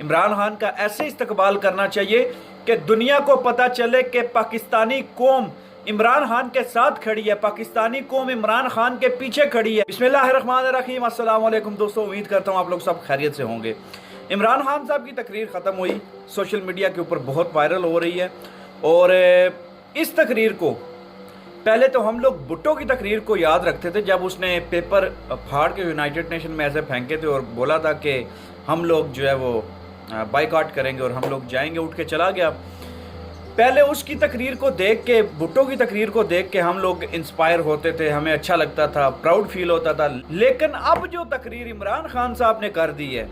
عمران خان کا ایسے استقبال کرنا چاہیے کہ دنیا کو پتہ چلے کہ پاکستانی قوم عمران خان کے ساتھ کھڑی ہے، پاکستانی قوم عمران خان کے پیچھے کھڑی ہے۔ بسم اللہ الرحمن الرحیم۔ السلام علیکم دوستو، امید کرتا ہوں آپ لوگ سب خیریت سے ہوں گے۔ عمران خان صاحب کی تقریر ختم ہوئی، سوشل میڈیا کے اوپر بہت وائرل ہو رہی ہے، اور اس تقریر کو پہلے تو ہم لوگ بھٹو کی تقریر کو یاد رکھتے تھے، جب اس نے پیپر پھاڑ کے یونائٹڈ نیشن میں ایسے پھینکے تھے اور بولا تھا کہ ہم لوگ جو ہے وہ بائیکاٹ کریں گے اور ہم لوگ جائیں گے، اٹھ کے چلا گیا۔ پہلے اس کی تقریر کو دیکھ کے، بھٹو کی تقریر کو دیکھ کے ہم لوگ انسپائر ہوتے تھے، ہمیں اچھا لگتا تھا، پراؤڈ فیل ہوتا تھا۔ لیکن اب جو تقریر عمران خان صاحب نے کر دی ہے،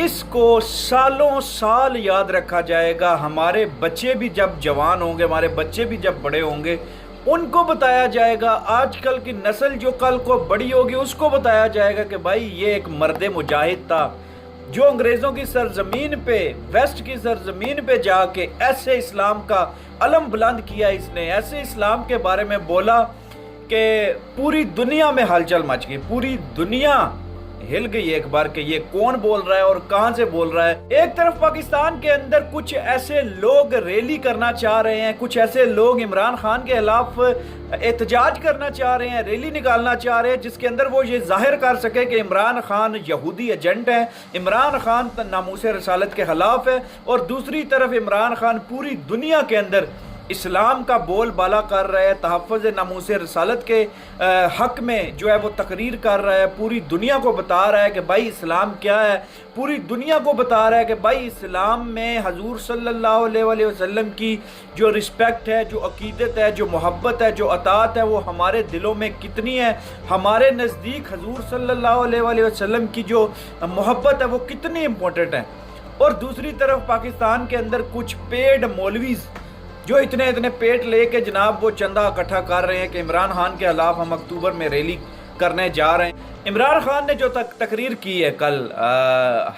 اس کو سالوں سال یاد رکھا جائے گا۔ ہمارے بچے بھی جب جوان ہوں گے، ہمارے بچے بھی جب بڑے ہوں گے، ان کو بتایا جائے گا، آج کل کی نسل جو کل کو بڑی ہوگی اس کو بتایا جائے گا کہ بھائی یہ ایک مرد مجاہد تھا جو انگریزوں کی سرزمین پہ، ویسٹ کی سرزمین پہ جا کے ایسے اسلام کا علم بلند کیا، اس نے ایسے اسلام کے بارے میں بولا کہ پوری دنیا میں ہلچل مچ گئی، پوری دنیا ہل گئی ایک بار کہ یہ کون بول رہا ہے اور کہاں سے بول رہا ہے۔ ایک طرف پاکستان کے اندر کچھ ایسے لوگ ریلی کرنا چاہ رہے ہیں، کچھ ایسے لوگ عمران خان کے خلاف احتجاج کرنا چاہ رہے ہیں، ریلی نکالنا چاہ رہے ہیں، جس کے اندر وہ یہ ظاہر کر سکے کہ عمران خان یہودی ایجنٹ ہے، عمران خان ناموس رسالت کے خلاف ہے، اور دوسری طرف عمران خان پوری دنیا کے اندر اسلام کا بول بالا کر رہا ہے، تحفظ ناموس رسالت کے حق میں جو ہے وہ تقریر کر رہا ہے، پوری دنیا کو بتا رہا ہے کہ بھائی اسلام کیا ہے، پوری دنیا کو بتا رہا ہے کہ بھائی اسلام میں حضور صلی اللہ علیہ وسلم کی جو رسپیکٹ ہے، جو عقیدت ہے، جو محبت ہے، جو اطاعت ہے، وہ ہمارے دلوں میں کتنی ہے، ہمارے نزدیک حضور صلی اللہ علیہ وسلم کی جو محبت ہے وہ کتنی امپورٹنٹ ہے۔ اور دوسری طرف پاکستان کے اندر کچھ پیڈ مولویز جو اتنے پیٹ لے کے جناب وہ چندہ اکٹھا کر رہے ہیں کہ عمران خان کے خلاف ہم اکتوبر میں ریلی کرنے جا رہے ہیں۔ عمران خان نے جو تقریر کی ہے کل،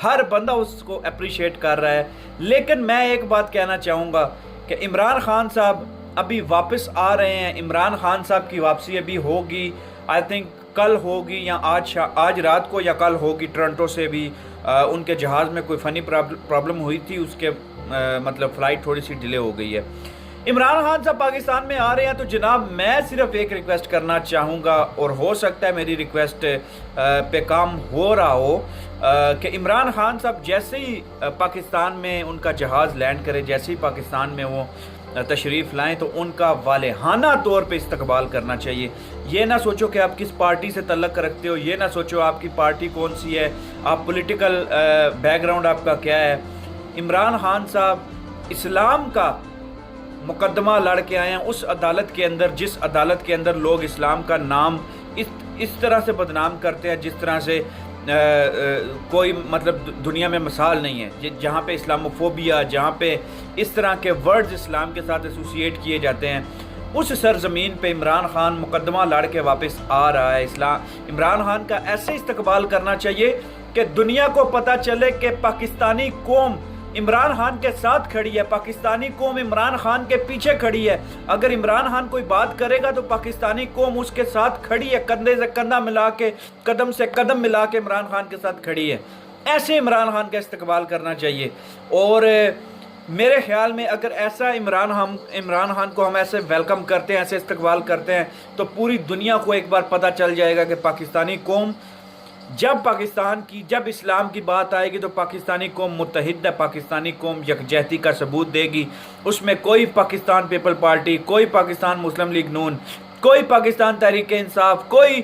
ہر بندہ اس کو اپریشیٹ کر رہا ہے، لیکن میں ایک بات کہنا چاہوں گا کہ عمران خان صاحب ابھی واپس آ رہے ہیں۔ عمران خان صاحب کی واپسی ابھی ہوگی، آئی تھنک کل ہوگی یا آج رات کو یا کل ہوگی۔ ٹورنٹو سے بھی ان کے جہاز میں کوئی فنی پرابلم ہوئی تھی، اس کے مطلب فلائٹ تھوڑی سی ڈیلے ہو گئی ہے۔ عمران خان صاحب پاکستان میں آ رہے ہیں، تو جناب میں صرف ایک ریکویسٹ کرنا چاہوں گا، اور ہو سکتا ہے میری ریکویسٹ پہ کام ہو رہا ہو، کہ عمران خان صاحب جیسے ہی پاکستان میں ان کا جہاز لینڈ کرے، جیسے ہی پاکستان میں وہ تشریف لائیں، تو ان کا والہانہ طور پہ استقبال کرنا چاہیے۔ یہ نہ سوچو کہ آپ کس پارٹی سے تعلق رکھتے ہو، یہ نہ سوچو آپ کی پارٹی کون سی ہے، آپ پولیٹیکل بیک گراؤنڈ آپ کا کیا ہے۔ عمران خان صاحب اسلام کا مقدمہ لڑ کے آئے ہیں اس عدالت کے اندر، جس عدالت کے اندر لوگ اسلام کا نام اس طرح سے بدنام کرتے ہیں جس طرح سے کوئی مطلب دنیا میں مثال نہیں ہے، جہاں پہ اسلاموفوبیا، جہاں پہ اس طرح کے ورڈز اسلام کے ساتھ ایسوسیٹ کیے جاتے ہیں، اس سرزمین پہ عمران خان مقدمہ لڑ کے واپس آ رہا ہے۔ عمران خان کا ایسے استقبال کرنا چاہیے کہ دنیا کو پتہ چلے کہ پاکستانی قوم عمران خان کے ساتھ کھڑی ہے، پاکستانی قوم عمران خان کے پیچھے کھڑی ہے۔ اگر عمران خان کوئی بات کرے گا تو پاکستانی قوم اس کے ساتھ کھڑی ہے، کندھے سے کندھا ملا کے، قدم سے قدم ملا کے عمران خان کے ساتھ کھڑی ہے۔ ایسے عمران خان کا استقبال کرنا چاہیے، اور میرے خیال میں اگر ایسا عمران خان کو ہم ایسے ویلکم کرتے ہیں، ایسے استقبال کرتے ہیں، تو پوری دنیا کو ایک بار پتہ چل جائے گا کہ پاکستانی قوم جب اسلام کی بات آئے گی تو پاکستانی قوم متحد ہے، پاکستانی قوم یکجہتی کا ثبوت دے گی۔ اس میں کوئی پاکستان پیپل پارٹی، کوئی پاکستان مسلم لیگ نون، کوئی پاکستان تحریک انصاف، کوئی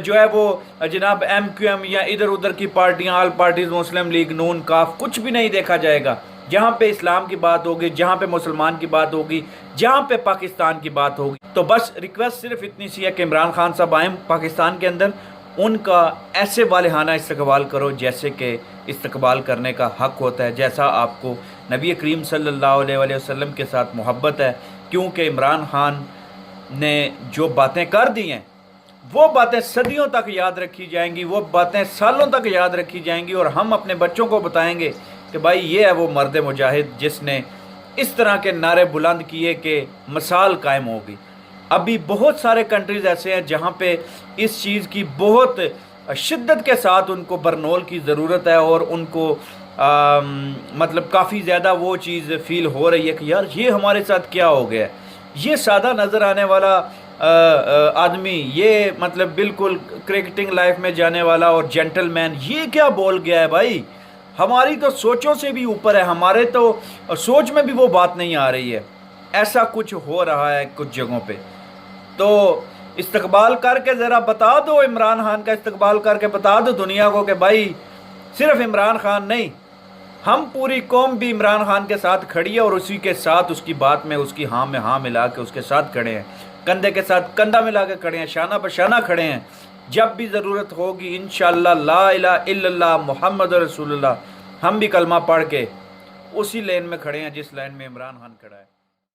جو ہے وہ جناب MQM یا ادھر ادھر کی پارٹیاں، آل پارٹیز، مسلم لیگ نون، کاف، کچھ بھی نہیں دیکھا جائے گا۔ جہاں پہ اسلام کی بات ہوگی، جہاں پہ مسلمان کی بات ہوگی، جہاں پہ پاکستان کی بات ہوگی، تو بس ریکویسٹ صرف اتنی سی ہے کہ عمران خان صاحب آئیں پاکستان کے اندر، ان کا ایسے والہانہ استقبال کرو جیسے کہ استقبال کرنے کا حق ہوتا ہے، جیسا آپ کو نبی کریم صلی اللہ علیہ وسلم کے ساتھ محبت ہے۔ کیونکہ عمران خان نے جو باتیں کر دی ہیں، وہ باتیں صدیوں تک یاد رکھی جائیں گی، وہ باتیں سالوں تک یاد رکھی جائیں گی، اور ہم اپنے بچوں کو بتائیں گے کہ بھائی یہ ہے وہ مرد مجاہد جس نے اس طرح کے نعرے بلند کیے کہ مثال قائم ہوگی۔ ابھی بہت سارے کنٹریز ایسے ہیں جہاں پہ اس چیز کی بہت شدت کے ساتھ ان کو برنول کی ضرورت ہے، اور ان کو مطلب کافی زیادہ وہ چیز فیل ہو رہی ہے کہ یار یہ ہمارے ساتھ کیا ہو گیا ہے. یہ سادہ نظر آنے والا آدمی، یہ مطلب بالکل کرکٹنگ لائف میں جانے والا اور جینٹل مین، یہ کیا بول گیا ہے بھائی. ہماری تو سوچوں سے بھی اوپر ہے، ہمارے تو سوچ میں بھی وہ بات نہیں آ رہی ہے. ایسا کچھ ہو رہا ہے کچھ جگہوں پہ. تو استقبال کر کے ذرا بتا دو، عمران خان کا استقبال کر کے بتا دو دنیا کو کہ بھائی صرف عمران خان نہیں، ہم پوری قوم بھی عمران خان کے ساتھ کھڑی ہے، اور اسی کے ساتھ اس کی بات میں اس کی ہاں میں ہاں ملا کے اس کے ساتھ کھڑے ہیں، کندھے کے ساتھ کندھا ملا کے کھڑے ہیں، شانہ بہ شانہ کھڑے ہیں. جب بھی ضرورت ہوگی انشاءاللہ لا الہ الا اللہ محمد رسول اللہ، ہم بھی کلمہ پڑھ کے اسی لین میں کھڑے ہیں جس لین میں عمران خان کھڑا ہے.